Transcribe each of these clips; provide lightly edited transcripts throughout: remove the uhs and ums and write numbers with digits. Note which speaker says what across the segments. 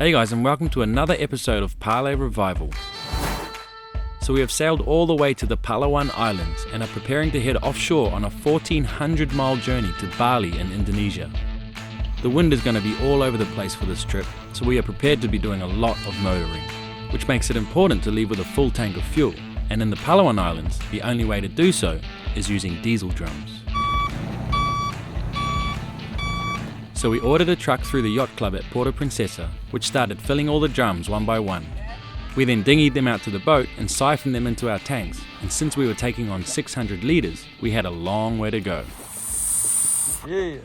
Speaker 1: Hey guys, and welcome to another episode of Parlay Revival. So we have sailed all the way to the Palawan Islands and are preparing to head offshore on a 1,400-mile journey to Bali in Indonesia. The wind is going to be all over the place for this trip, so we are prepared to be doing a lot of motoring, which makes it important to leave with a full tank of fuel, and in the Palawan Islands, the only way to do so is using diesel drums. So we ordered a truck through the yacht club at Puerto Princesa, which started filling all the drums one by one. We then dinghied them out to the boat and siphoned them into our tanks, and since we were taking on 600 litres, we had a long way to go.
Speaker 2: Yeah.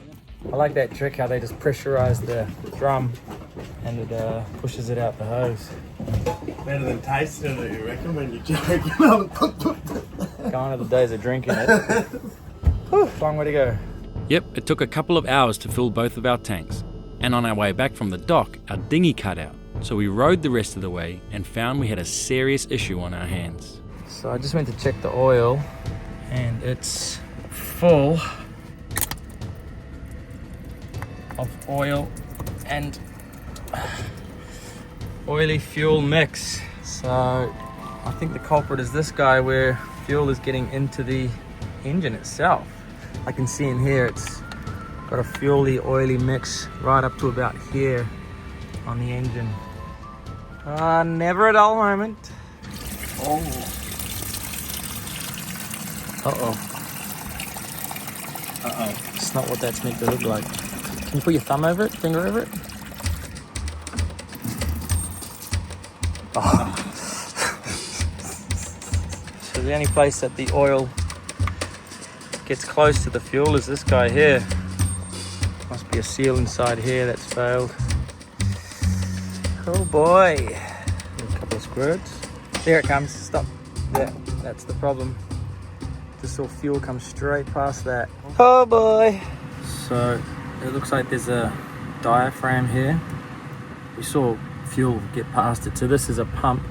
Speaker 2: I like that trick, how they just pressurize the drum and it pushes it out the hose.
Speaker 3: Better than tasting it, you reckon, when you're jerking on it?
Speaker 2: Gone are the days of drinking it. Whew, long way to go.
Speaker 1: Yep, it took a couple of hours to fill both of our tanks, and on our way back from the dock, our dinghy cut out, so we rowed the rest of the way and found we had a serious issue on our hands.
Speaker 2: So I just went to check the oil and it's full of oil and oily fuel mix. So I think the culprit is this guy where fuel is getting into the engine itself. I can see in here it's got a fuely, oily mix right up to about here on the engine. Never a dull moment. Oh. Uh-oh. It's not what that's meant to look like. Can you put your thumb over it, finger over it? Oh. So the only place that the oil gets close to the fuel is this guy here. Must be a seal inside here that's failed. Oh boy. A couple of squirts. There it comes. Stop. Yeah, that's the problem. This all fuel comes straight past that. Oh boy. So it looks like there's a diaphragm here. We saw fuel get past it. So this is a pump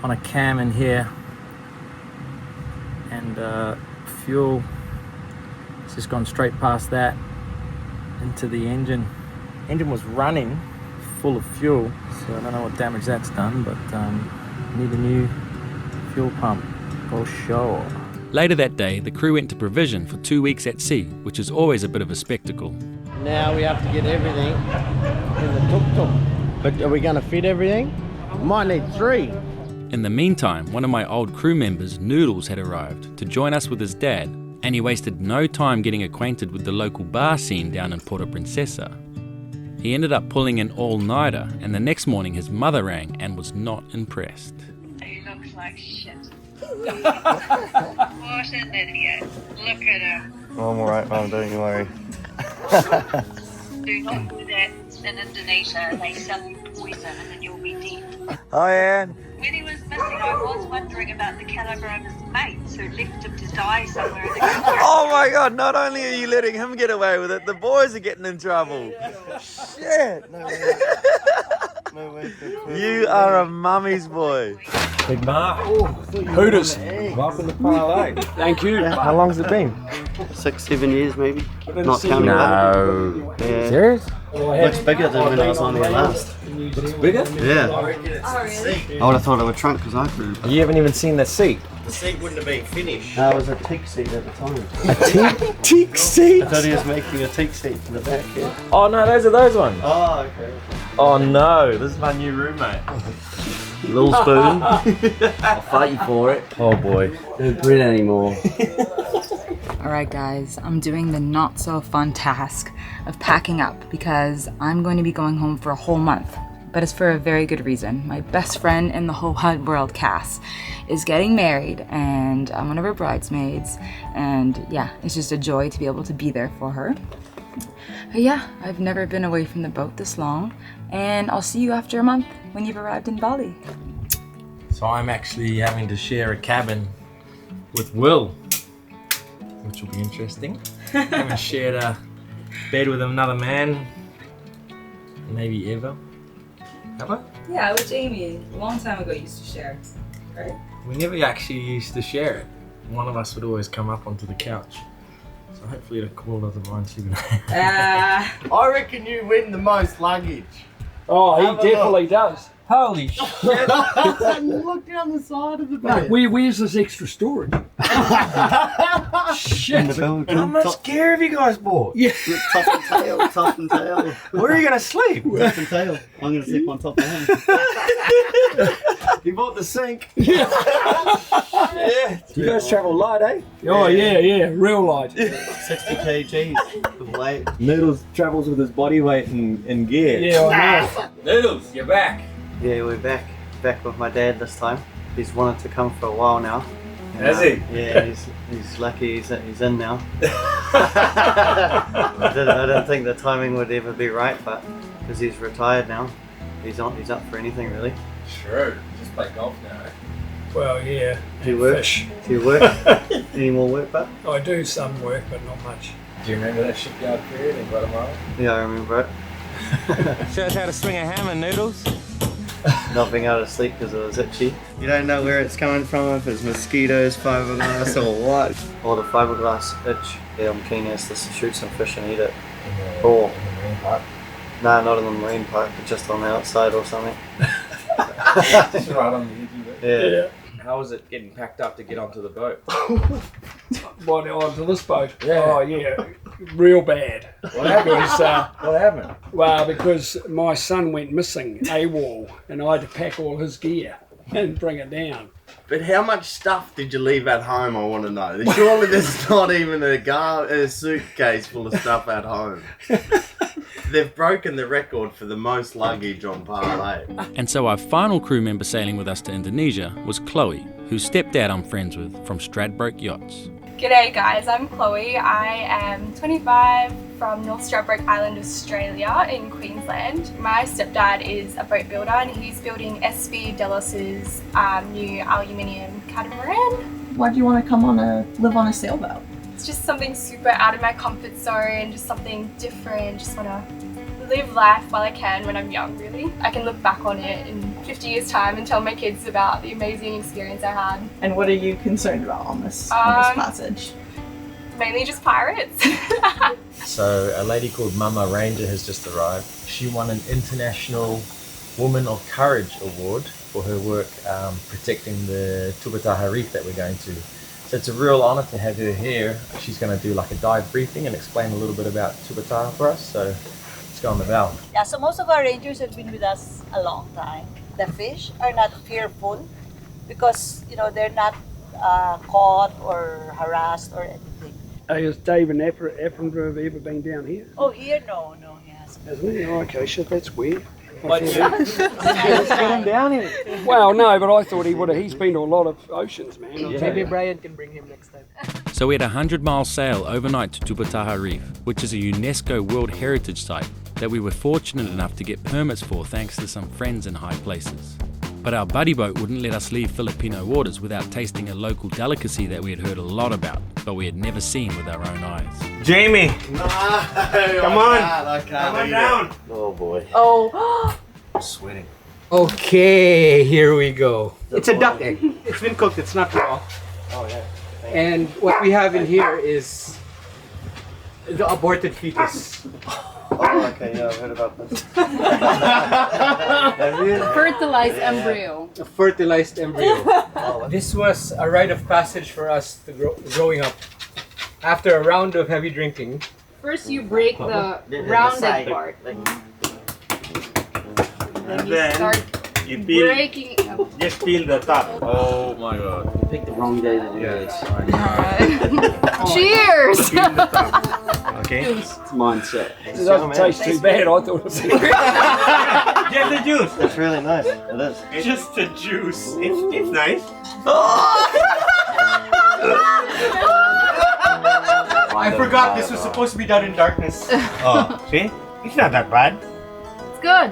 Speaker 2: on a cam in here. And fuel has just gone straight past that into the engine. Engine was running full of fuel, so I don't know what damage that's done, but need a new fuel pump for sure.
Speaker 1: Later that day, the crew went to provision for 2 weeks at sea, which is always a bit of a spectacle.
Speaker 3: Now we have to get everything in the tuk-tuk. But are we going to fit everything? Might need 3.
Speaker 1: In the meantime, one of my old crew members, Noodles, had arrived to join us with his dad, and he wasted no time getting acquainted with the local bar scene down in Puerto Princesa. He ended up pulling an all-nighter, and the next morning his mother rang and was not impressed.
Speaker 4: He looks like shit. What an idiot. Look at him.
Speaker 3: I'm alright, Mum, don't you worry.
Speaker 4: Do not do that in Indonesia. They sell you poison and then you'll be dead.
Speaker 2: Oh yeah.
Speaker 4: When he was missing, I was wondering about the catamaran's mates who left him to die somewhere in the country.
Speaker 2: Oh my god, not only are you letting him get away with it, the boys are getting in trouble. Shit.
Speaker 3: No way.
Speaker 2: You are a mummy's boy.
Speaker 5: Big Mark. Hooters. Welcome to Parlay. Thank you.
Speaker 2: How long's it been?
Speaker 3: 6-7 years maybe. Not counting.
Speaker 2: No.
Speaker 3: Yeah.
Speaker 2: Serious?
Speaker 3: Looks bigger than when I was on here last.
Speaker 5: Looks bigger?
Speaker 3: Yeah. I would have thought it would trunk because I could.
Speaker 2: You haven't even seen the seat.
Speaker 3: The seat wouldn't have been finished. No, it was a teak seat at the time.
Speaker 2: A teak seat?
Speaker 3: I thought he was making a teak seat for the back here.
Speaker 2: Oh no, those are those ones.
Speaker 3: Oh, okay.
Speaker 2: Oh no, this is my new roommate.
Speaker 3: Little spoon. I'll fight you for it.
Speaker 2: Oh boy.
Speaker 3: Don't grin anymore.
Speaker 6: Alright guys, I'm doing the not so fun task of packing up because I'm going to be going home for a whole month. But it's for a very good reason. My best friend in the whole wide world, Cass, is getting married and I'm one of her bridesmaids. And yeah, it's just a joy to be able to be there for her. But yeah, I've never been away from the boat this long. And I'll see you after a month when you've arrived in Bali.
Speaker 2: So I'm actually having to share a cabin with Will, which will be interesting. I haven't shared a bed with another man, maybe ever. Have I?
Speaker 6: Yeah, with Jamie. A long time ago used to share, right?
Speaker 2: We never actually used to share it. One of us would always come up onto the couch. So hopefully the call doesn't mind too bad.
Speaker 3: I reckon you win the most luggage.
Speaker 5: Oh, he definitely does. Holy shit.
Speaker 3: Look down the side of the bed.
Speaker 5: Where's this extra storage? Shit.
Speaker 7: How much gear have you guys bought?
Speaker 5: Yeah.
Speaker 3: Top and tail.
Speaker 7: Where are you going to sleep?
Speaker 3: Top and tail. I'm going to sleep on top of him.
Speaker 7: You bought the sink.
Speaker 5: Yeah.
Speaker 7: You guys travel light, eh?
Speaker 5: Oh, yeah, real light.
Speaker 3: 60 kgs of weight.
Speaker 7: Noodles travels with his body weight in gear.
Speaker 5: Yeah, I know.
Speaker 1: Noodles, you're back.
Speaker 3: Yeah, we're back with my dad this time. He's wanted to come for a while now.
Speaker 7: Has he?
Speaker 3: Yeah, he's lucky he's in now. I didn't think the timing would ever be right, but because he's retired now, he's up for anything really.
Speaker 1: True. Just play golf now, eh?
Speaker 5: Well, yeah.
Speaker 3: Do you work?
Speaker 5: Fish.
Speaker 3: Do you work? Any more work, but?
Speaker 5: I do some work, but not much.
Speaker 1: Do you remember that shipyard period in Guatemala?
Speaker 3: Yeah, I remember it.
Speaker 1: Show us how to swing a hammer, Noodles.
Speaker 3: Not being able to sleep because it was itchy. You don't know where it's coming from, if it's mosquitoes, fiberglass, or what. Or the fiberglass itch. Yeah, I'm keen as to shoot some fish and eat it. Or, nah, not in the marine park, but just on the outside or something.
Speaker 1: Just right on the edge of it.
Speaker 3: Yeah.
Speaker 1: How was it getting packed up to get onto the boat?
Speaker 5: What, onto this boat?
Speaker 1: Yeah.
Speaker 5: Oh, yeah. Real bad.
Speaker 1: What happened? What happened?
Speaker 5: Well, because my son went missing, AWOL, and I had to pack all his gear and bring it down.
Speaker 7: But how much stuff did you leave at home, I want to know? Surely there's not even a suitcase full of stuff at home. They've broken the record for the most luggage on Parlay.
Speaker 1: And so our final crew member sailing with us to Indonesia was Chloe, whose stepdad I'm friends with from Stradbroke Yachts.
Speaker 8: G'day guys, I'm Chloe. I am 25 from North Stradbroke Island, Australia in Queensland. My stepdad is a boat builder and he's building SV Delos's new aluminium catamaran.
Speaker 9: Why do you want to live on a sailboat?
Speaker 8: It's just something super out of my comfort zone, just something different. Just want to live life while I can when I'm young, really. I can look back on it in 50 years' time and tell my kids about the amazing experience I had.
Speaker 9: And what are you concerned about on this passage?
Speaker 8: Mainly just pirates.
Speaker 10: So a lady called Mama Ranger has just arrived. She won an International Woman of Courage Award for her work protecting the Tubataha Reef that we're going to. So it's a real honour to have her here. She's going to do like a dive briefing and explain a little bit about Tubataha for us. So let's go on the bow.
Speaker 11: Yeah, so most of our rangers have been with us a long time. The fish are not fearful because, you know, they're not caught or harassed or anything.
Speaker 5: Has Dave and Ephraim ever been down here?
Speaker 11: Oh, here? No, he hasn't.
Speaker 5: Hasn't he? Oh, okay, shit, that's weird.
Speaker 2: Let's get him down here.
Speaker 5: Well, no, but I thought he would have. He's been to a lot of oceans, man.
Speaker 2: Maybe Brian can bring him next time.
Speaker 1: So we had a 100-mile sail overnight to Tubbataha Reef, which is a UNESCO World Heritage Site that we were fortunate enough to get permits for thanks to some friends in high places. But our buddy boat wouldn't let us leave Filipino waters without tasting a local delicacy that we had heard a lot about, but we had never seen with our own eyes.
Speaker 7: Jamie!
Speaker 3: No,
Speaker 7: Come on!
Speaker 3: I can't
Speaker 7: Come on
Speaker 3: eat
Speaker 7: down!
Speaker 3: it. Oh boy.
Speaker 9: Oh,
Speaker 7: I'm sweating.
Speaker 2: Okay, here we go. It's a duck egg. It's been cooked, it's not raw.
Speaker 3: Oh yeah.
Speaker 2: And what we have in here is the aborted fetus.
Speaker 3: Oh, okay, yeah, I've heard about this.
Speaker 9: fertilized embryo.
Speaker 2: A fertilized embryo. This was a rite of passage for us to growing up. After a round of heavy drinking.
Speaker 9: First you break the rounded part.
Speaker 7: And
Speaker 9: You start
Speaker 7: you peel,
Speaker 9: breaking it up.
Speaker 7: just peel the top.
Speaker 1: Oh my god.
Speaker 3: Picked the wrong day to do this.
Speaker 9: Cheers!
Speaker 7: Okay?
Speaker 3: It's mindset.
Speaker 5: It doesn't taste too bad, I thought it was.
Speaker 7: Get the juice!
Speaker 3: It's really nice. It is.
Speaker 7: It's just the juice. It's nice.
Speaker 2: I forgot this was supposed to be done in darkness.
Speaker 7: Oh, see? It's not that bad.
Speaker 9: It's good.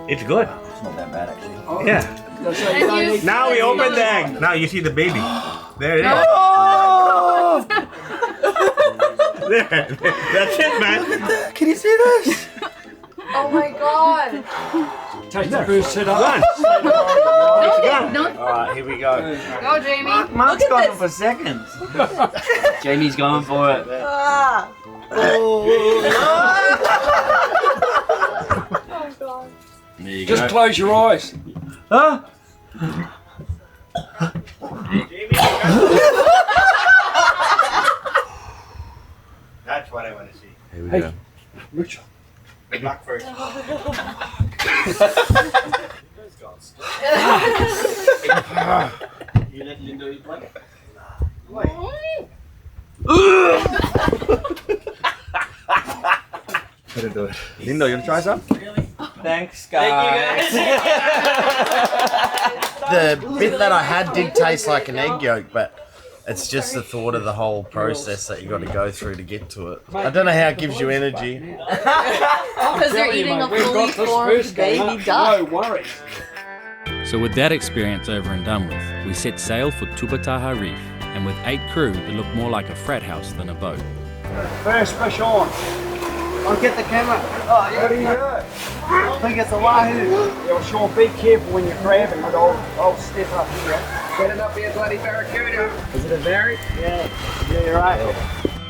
Speaker 7: It's good.
Speaker 3: It's not that bad actually.
Speaker 7: Yeah.
Speaker 9: And you-
Speaker 7: Now we open the egg. Now you see the baby. There it is.
Speaker 2: Oh!
Speaker 7: There. That's it, man.
Speaker 2: Can you see this?
Speaker 9: Oh my god.
Speaker 5: Take the first sit up.
Speaker 7: Done.
Speaker 9: Don't
Speaker 7: Done.
Speaker 9: don't
Speaker 7: Alright, here we go.
Speaker 9: go, Jamie.
Speaker 7: Mark's gone for seconds.
Speaker 2: Jamie's going for it.
Speaker 11: Ah!
Speaker 9: Oh god.
Speaker 1: There you
Speaker 5: Just
Speaker 1: go.
Speaker 5: close your eyes.
Speaker 2: Huh?
Speaker 3: That's what I want to see.
Speaker 1: Here we
Speaker 5: Hey.
Speaker 1: go.
Speaker 5: Richard.
Speaker 3: Good luck first. You let Lindo eat one?
Speaker 2: Couldn't do it. Lindo, you wanna try some?
Speaker 3: Thanks, guys.
Speaker 7: The bit that I had did taste like an egg yolk, but it's just the thought of the whole process that you got to go through to get to it. I don't know how it gives you energy.
Speaker 9: Because you're eating a
Speaker 5: We've
Speaker 9: fully
Speaker 5: got this
Speaker 9: formed
Speaker 5: first
Speaker 9: baby
Speaker 5: going,
Speaker 9: duck.
Speaker 5: No worries.
Speaker 1: So with that experience over and done with, we set sail for Tubataha Reef, and with 8 crew, it looked more like a frat house than a boat.
Speaker 5: First fish on.
Speaker 3: I'll get the camera. Oh, yeah.
Speaker 5: What do you do?
Speaker 3: I think it's a wahoo.
Speaker 5: Well, Sean, be careful when you're grabbing it. I'll step up here.
Speaker 3: Better not be a bloody barracuda. Is it a barrac? Yeah. Yeah, you're right.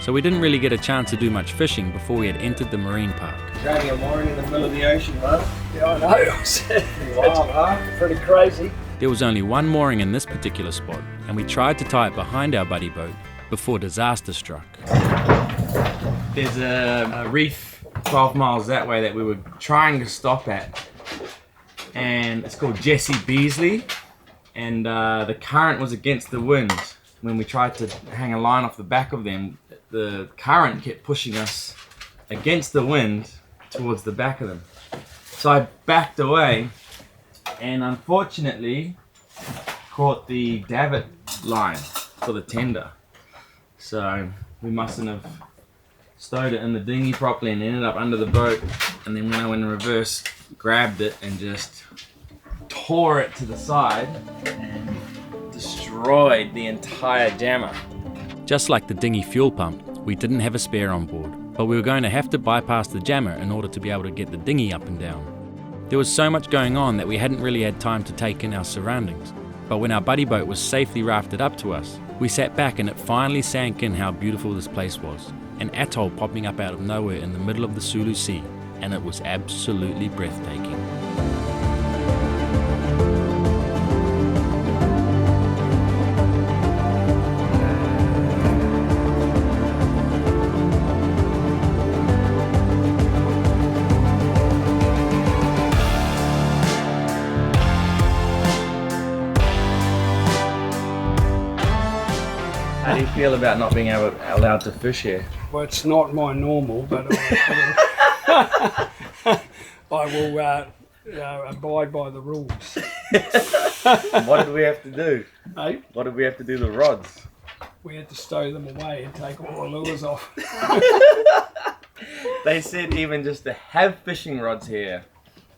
Speaker 1: So we didn't really get a chance to do much fishing before we had entered the marine park.
Speaker 3: Dragging a mooring in the middle of the ocean, huh?
Speaker 5: Yeah, I know.
Speaker 3: Pretty wild, huh?
Speaker 5: Pretty crazy.
Speaker 1: There was only one mooring in this particular spot, and we tried to tie it behind our buddy boat before disaster struck.
Speaker 2: There's a reef 12 miles that way that we were trying to stop at, and it's called Jesse Beasley, and the current was against the wind. When we tried to hang a line off the back of them, the current kept pushing us against the wind towards the back of them. So I backed away and unfortunately caught the davit line for the tender. So we mustn't have stowed it in the dinghy properly and ended up under the boat, and then when I went in reverse, grabbed it and just tore it to the side and destroyed the entire jammer.
Speaker 1: Just like the dinghy fuel pump, we didn't have a spare on board, but we were going to have to bypass the jammer in order to be able to get the dinghy up and down. There was so much going on that we hadn't really had time to take in our surroundings, but when our buddy boat was safely rafted up to us, we sat back and it finally sank in how beautiful this place was. An atoll popping up out of nowhere in the middle of the Sulu Sea, and it was absolutely breathtaking.
Speaker 2: How do you feel about not being allowed to fish here?
Speaker 5: Well, it's not my normal, but I will abide by the rules.
Speaker 2: What did we have to do?
Speaker 5: Hey?
Speaker 2: What did we have to do to the rods?
Speaker 5: We had to stow them away and take all the lures off.
Speaker 2: They said even just to have fishing rods here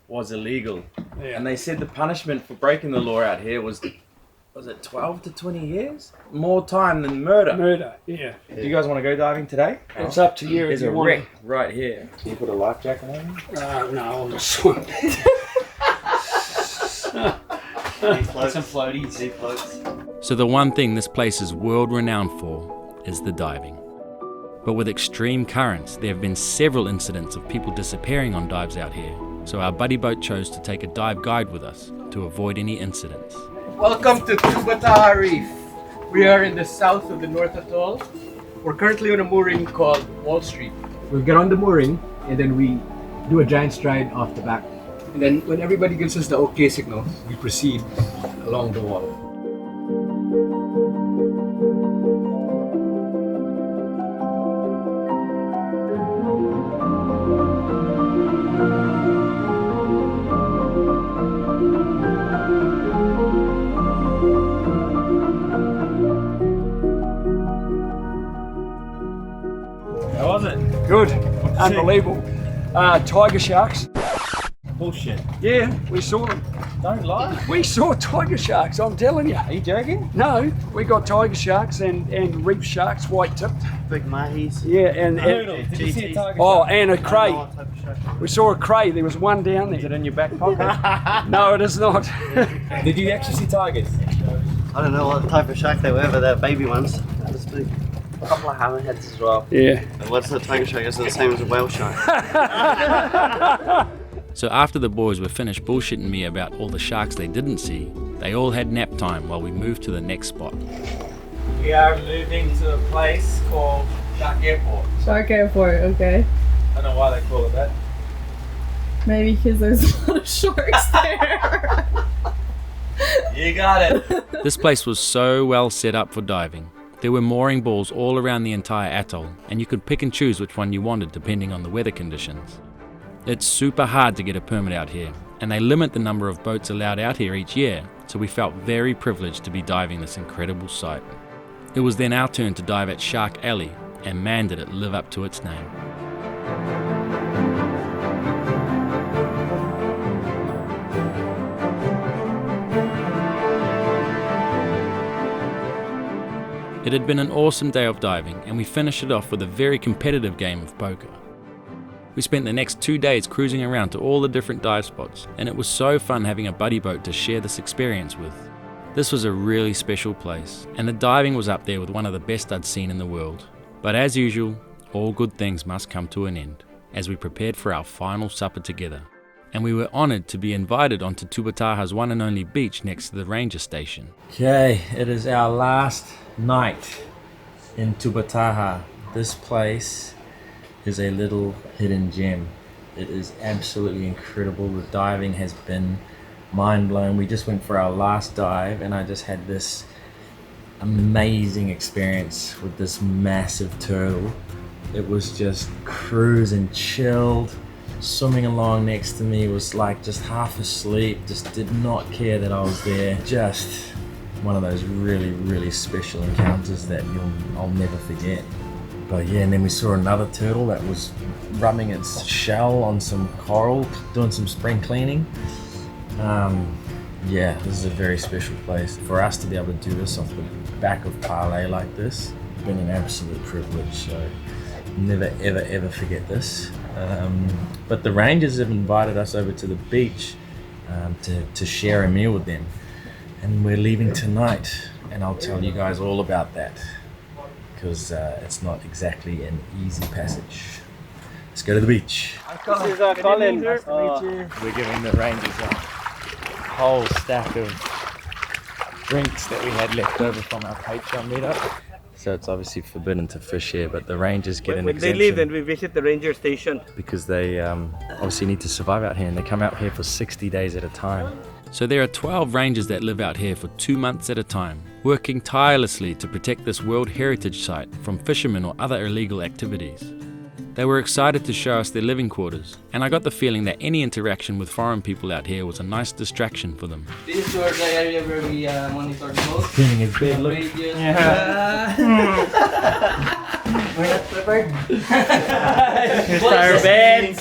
Speaker 2: was illegal.
Speaker 5: Yeah.
Speaker 2: And they said the punishment for breaking the law out here was it 12 to 20 years? More time than murder.
Speaker 5: Murder, yeah.
Speaker 2: Do you guys want to go diving today?
Speaker 5: It's up to you.
Speaker 2: There's
Speaker 5: if
Speaker 2: a
Speaker 5: you want.
Speaker 2: wreck right here. Can you put a life jacket on?
Speaker 5: No, I'll just swim.
Speaker 3: Some floaties, sea floats.
Speaker 1: So the one thing this place is world renowned for is the diving. But with extreme currents, there have been several incidents of people disappearing on dives out here. So our buddy boat chose to take a dive guide with us to avoid any incidents.
Speaker 12: Welcome to Tubbataha Reef. We are in the south of the North Atoll. We're currently on a mooring called Wall Street. We'll get on the mooring and then we do a giant stride off the back. And then when everybody gives us the OK signal, we proceed along the wall.
Speaker 2: How was it?
Speaker 5: Good. Unbelievable. Tiger sharks.
Speaker 2: Bullshit.
Speaker 5: Yeah, we saw them.
Speaker 2: Don't lie.
Speaker 5: We saw tiger sharks, I'm telling you.
Speaker 2: Are you joking?
Speaker 5: No, we got tiger sharks and reef sharks, white tipped.
Speaker 3: Big mahis.
Speaker 5: Yeah, and
Speaker 2: Noodles, did you see a tiger
Speaker 5: oh,
Speaker 2: shark?
Speaker 5: and a cray. We saw a cray. There was one down
Speaker 2: Is it
Speaker 5: there.
Speaker 2: in your back pocket?
Speaker 5: No, it is not.
Speaker 2: Did you actually see tigers?
Speaker 3: I don't know what type of shark they were, but they're baby ones. That was big. A couple of hammerheads as well.
Speaker 5: Yeah.
Speaker 3: And what's a tiger shark? It's the same as a whale shark.
Speaker 1: So after the boys were finished bullshitting me about all the sharks they didn't see, they all had nap time while we moved to the next spot.
Speaker 2: We are moving to a place called Shark Airport.
Speaker 9: Shark Airport, okay.
Speaker 2: I don't know why they call it that.
Speaker 9: Maybe because there's a lot of sharks there.
Speaker 2: You got it.
Speaker 1: This place was so well set up for diving. There were mooring balls all around the entire atoll, and you could pick and choose which one you wanted depending on the weather conditions. It's super hard to get a permit out here, and they limit the number of boats allowed out here each year, so we felt very privileged to be diving this incredible site. It was then our turn to dive at Shark Alley, and man did it live up to its name. It had been an awesome day of diving, and we finished it off with a very competitive game of poker. We spent the next 2 days cruising around to all the different dive spots, and it was so fun having a buddy boat to share this experience with. This was a really special place, and the diving was up there with one of the best I'd seen in the world. But as usual, all good things must come to an end, as we prepared for our final supper together. And we were honoured to be invited onto Tubataha's one and only beach next to the ranger station.
Speaker 10: Okay, it is our last night in Tubbataha. This place is a little hidden gem. It is absolutely incredible. The diving has been mind-blowing. We just went for our last dive and I just had this amazing experience with this massive turtle. It was just cruising, chilled. Swimming along next to me was like just half asleep, just did not care that I was there. Just one of those really, really special encounters that I'll never forget. But yeah, and then we saw another turtle that was rubbing its shell on some coral, doing some spring cleaning. Yeah, this is a very special place. For us to be able to do this off the back of Parlay like this, it's been an absolute privilege. So never, ever, ever forget this. But the rangers have invited us over to the beach to share a meal with them. And we're leaving tonight, and I'll tell you guys all about that, because it's not exactly an easy passage. Let's go to the beach.
Speaker 2: This is Colin.
Speaker 10: Nice to meet you. We're giving the rangers a whole stack of drinks that we had left over from our Patreon meetup. So it's obviously forbidden to fish here, but the rangers get an exemption.
Speaker 2: When they leave, then we visit the ranger station.
Speaker 10: Because they obviously need to survive out here, and they come out here for 60 days at a time.
Speaker 1: So there are 12 rangers that live out here for 2 months at a time, working tirelessly to protect this World Heritage Site from fishermen or other illegal activities. They were excited to show us their living quarters, and I got the feeling that any interaction with foreign people out here was a nice distraction for them.
Speaker 2: This is the area where we monitor the boat.
Speaker 10: Cleaning his bed, look.
Speaker 2: We're not prepared. Here's our bed.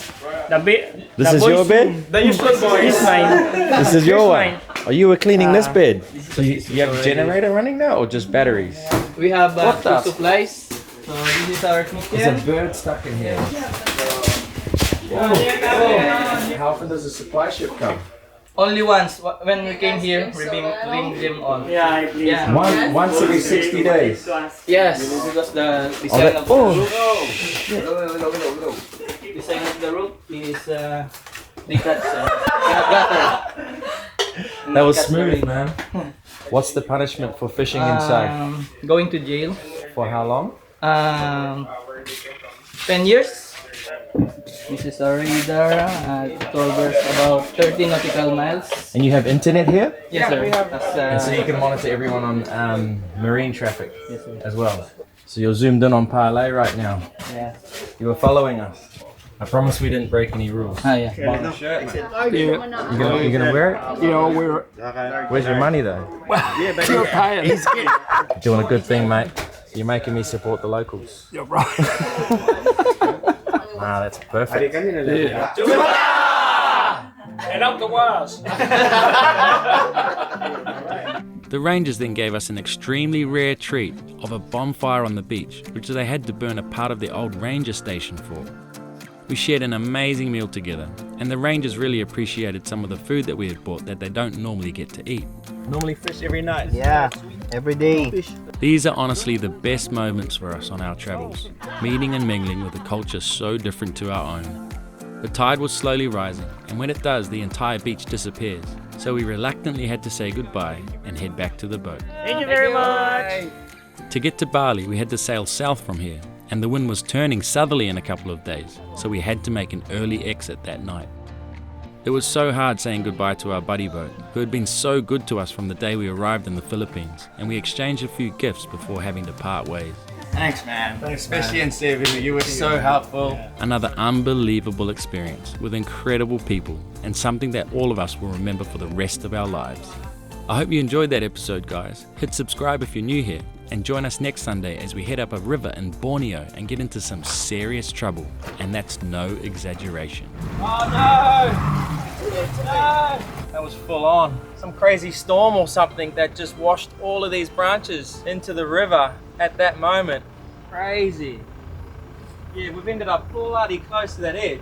Speaker 10: This is your bed?
Speaker 2: The usual boy is mine.
Speaker 10: This is your one? Oh, you were cleaning this bed? So you have a generator running now, or just batteries?
Speaker 2: We have food supplies. So this is our kitchen.
Speaker 10: There's a bird stuck in here. How often does the supply ship come?
Speaker 2: Only once. When we came here, we bring them on. Yeah.
Speaker 10: Once every 60 days?
Speaker 2: Yes, because the design of the roof. Design of the roof is they cut gutter.
Speaker 10: That was smooth, man. What's the punishment for fishing inside?
Speaker 2: Going to jail.
Speaker 10: For how long?
Speaker 2: 10 years. This is our radar. It covers about 30 nautical miles.
Speaker 10: And you have internet here?
Speaker 2: Yes, sir.
Speaker 10: And so you can monitor everyone on marine traffic,
Speaker 2: yes, sir,
Speaker 10: as well. So you're zoomed in on Parlay right now.
Speaker 2: Yeah.
Speaker 10: You were following us. I promise we didn't break any rules.
Speaker 2: Ah, yeah.
Speaker 10: Buy the shirt, man. You gonna wear it?
Speaker 5: Yeah, I'll wear it.
Speaker 10: Where's your money though?
Speaker 5: You're paying.
Speaker 10: You're doing a good thing, mate. You're making me support the locals.
Speaker 5: You're right.
Speaker 10: Wow, that's perfect.
Speaker 5: Yeah. And up the wires.
Speaker 1: The rangers then gave us an extremely rare treat of a bonfire on the beach, which they had to burn a part of the old ranger station for. We shared an amazing meal together, and the rangers really appreciated some of the food that we had bought that they don't normally get to eat.
Speaker 10: Normally fish every night.
Speaker 3: Yeah, every day.
Speaker 1: These are honestly the best moments for us on our travels, meeting and mingling with a culture so different to our own. The tide was slowly rising, and when it does, the entire beach disappears. So we reluctantly had to say goodbye and head back to the boat.
Speaker 2: Thank you very much.
Speaker 1: To get to Bali, we had to sail south from here, and the wind was turning southerly in a couple of days, so we had to make an early exit that night. It was so hard saying goodbye to our buddy boat, who had been so good to us from the day we arrived in the Philippines, and we exchanged a few gifts before having to part ways.
Speaker 2: Thanks, man.
Speaker 3: Especially in Serbia, you were so helpful.
Speaker 1: Another unbelievable experience with incredible people, and something that all of us will remember for the rest of our lives. I hope you enjoyed that episode, guys. Hit subscribe if you're new here, and join us next Sunday as we head up a river in Borneo and get into some serious trouble, and that's no exaggeration.
Speaker 2: Oh no! No! That was full on. Some crazy storm or something that just washed all of these branches into the river at that moment. Crazy. Yeah, we've ended up bloody close to that edge.